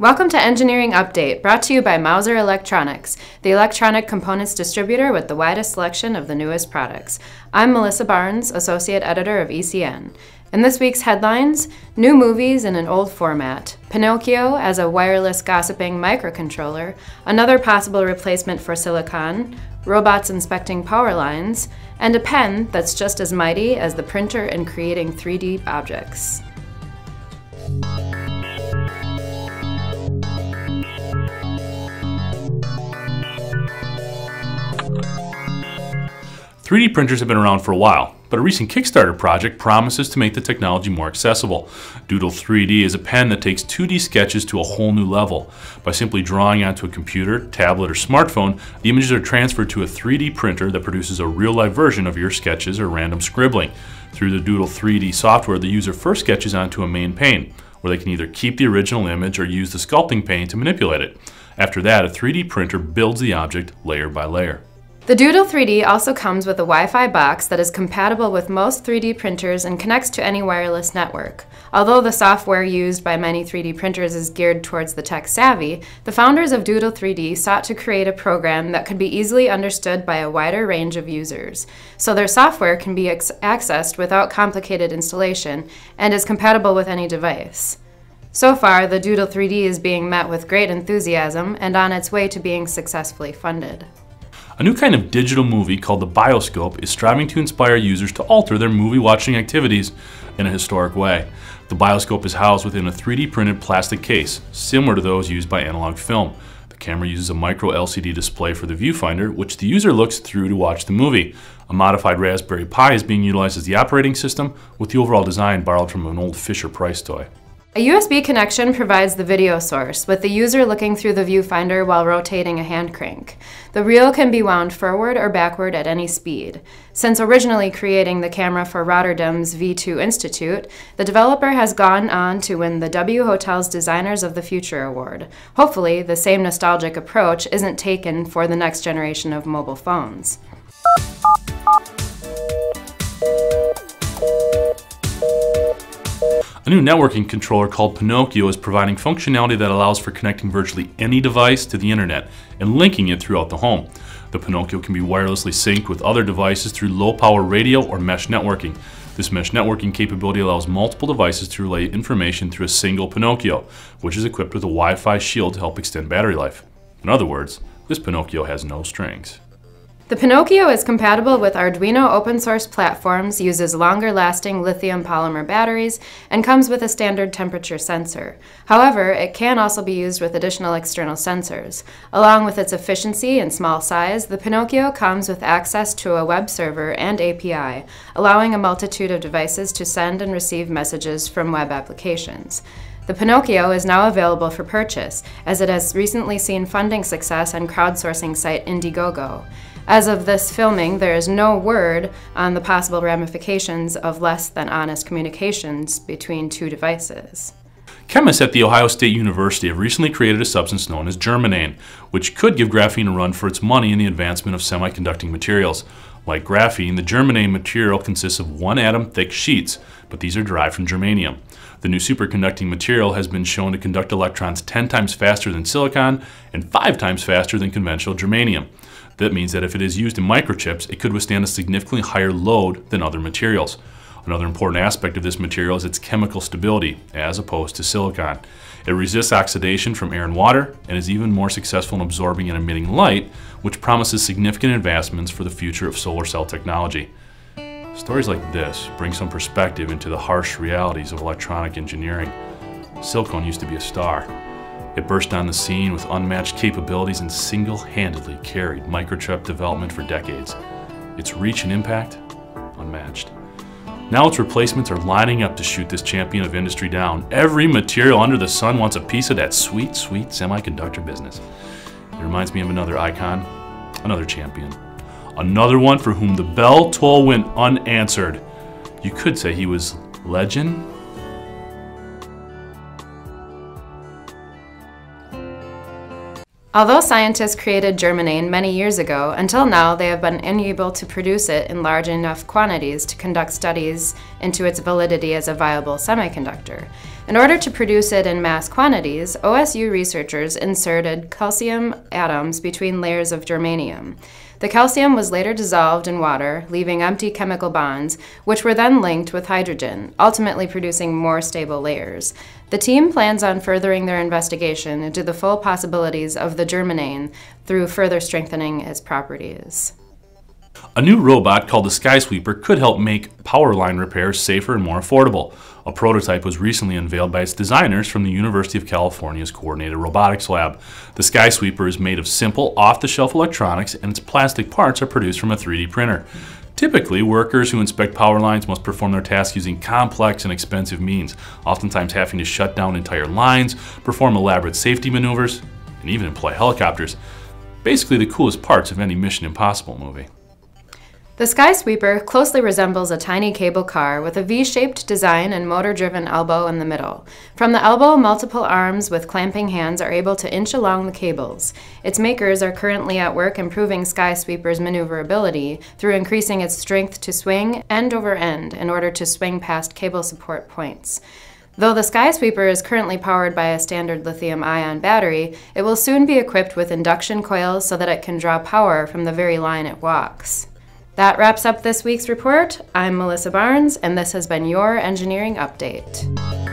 Welcome to Engineering Update, brought to you by Mouser Electronics, the electronic components distributor with the widest selection of the newest products. I'm Melissa Barnes, Associate Editor of ECN. In this week's headlines, new movies in an old format, Pinocchio as a wireless gossiping microcontroller, another possible replacement for silicon, robots inspecting power lines, and a pen that's just as mighty as the printer in creating 3D objects. 3D printers have been around for a while, but a recent Kickstarter project promises to make the technology more accessible. Doodle 3D is a pen that takes 2D sketches to a whole new level. By simply drawing onto a computer, tablet, or smartphone, the images are transferred to a 3D printer that produces a real-life version of your sketches or random scribbling. Through the Doodle 3D software, the user first sketches onto a main pane, where they can either keep the original image or use the sculpting pane to manipulate it. After that, a 3D printer builds the object layer by layer. The Doodle 3D also comes with a Wi-Fi box that is compatible with most 3D printers and connects to any wireless network. Although the software used by many 3D printers is geared towards the tech-savvy, the founders of Doodle 3D sought to create a program that could be easily understood by a wider range of users, so their software can be accessed without complicated installation and is compatible with any device. So far, the Doodle 3D is being met with great enthusiasm and on its way to being successfully funded. A new kind of digital movie called the Bioscope is striving to inspire users to alter their movie-watching activities in a historic way. The Bioscope is housed within a 3D printed plastic case, similar to those used by analog film. The camera uses a micro LCD display for the viewfinder, which the user looks through to watch the movie. A modified Raspberry Pi is being utilized as the operating system, with the overall design borrowed from an old Fisher-Price toy. A USB connection provides the video source, with the user looking through the viewfinder while rotating a hand crank. The reel can be wound forward or backward at any speed. Since originally creating the camera for Rotterdam's V2 Institute, the developer has gone on to win the W Hotel's Designers of the Future Award. Hopefully, the same nostalgic approach isn't taken for the next generation of mobile phones. A new networking controller called Pinoccio is providing functionality that allows for connecting virtually any device to the internet and linking it throughout the home. The Pinoccio can be wirelessly synced with other devices through low-power radio or mesh networking. This mesh networking capability allows multiple devices to relay information through a single Pinoccio, which is equipped with a Wi-Fi shield to help extend battery life. In other words, this Pinoccio has no strings. The Pinoccio is compatible with Arduino open-source platforms, uses longer-lasting lithium polymer batteries, and comes with a standard temperature sensor. However, it can also be used with additional external sensors. Along with its efficiency and small size, the Pinoccio comes with access to a web server and API, allowing a multitude of devices to send and receive messages from web applications. The Pinoccio is now available for purchase, as it has recently seen funding success on crowdsourcing site Indiegogo. As of this filming, there is no word on the possible ramifications of less than honest communications between two devices. Chemists at The Ohio State University have recently created a substance known as germanane, which could give graphene a run for its money in the advancement of semiconducting materials. Like graphene, the germanane material consists of one-atom-thick sheets, but these are derived from germanium. The new superconducting material has been shown to conduct electrons 10 times faster than silicon and 5 times faster than conventional germanium. That means that if it is used in microchips, it could withstand a significantly higher load than other materials. Another important aspect of this material is its chemical stability, as opposed to silicon. It resists oxidation from air and water, and is even more successful in absorbing and emitting light, which promises significant advancements for the future of solar cell technology. Stories like this bring some perspective into the harsh realities of electronic engineering. Silicon used to be a star. It burst on the scene with unmatched capabilities and single-handedly carried microchip development for decades. Its reach and impact, unmatched. Now its replacements are lining up to shoot this champion of industry down. Every material under the sun wants a piece of that sweet, sweet semiconductor business. It reminds me of another icon, another champion. Another one for whom the bell toll went unanswered. You could say he was legend. Although scientists created germanane many years ago, until now they have been unable to produce it in large enough quantities to conduct studies into its validity as a viable semiconductor. In order to produce it in mass quantities, OSU researchers inserted calcium atoms between layers of germanium. The calcium was later dissolved in water, leaving empty chemical bonds, which were then linked with hydrogen, ultimately producing more stable layers. The team plans on furthering their investigation into the full possibilities of the germanane through further strengthening its properties. A new robot called the Skysweeper could help make power line repairs safer and more affordable. A prototype was recently unveiled by its designers from the University of California's Coordinated Robotics Lab. The Skysweeper is made of simple, off-the-shelf electronics, and its plastic parts are produced from a 3D printer. Typically, workers who inspect power lines must perform their tasks using complex and expensive means, oftentimes having to shut down entire lines, perform elaborate safety maneuvers, and even employ helicopters. Basically the coolest parts of any Mission Impossible movie. The Skysweeper closely resembles a tiny cable car with a V-shaped design and motor-driven elbow in the middle. From the elbow, multiple arms with clamping hands are able to inch along the cables. Its makers are currently at work improving Skysweeper's maneuverability through increasing its strength to swing end over end in order to swing past cable support points. Though the Skysweeper is currently powered by a standard lithium-ion battery, it will soon be equipped with induction coils so that it can draw power from the very line it walks. That wraps up this week's report. I'm Melissa Barnes, and this has been your Engineering Update.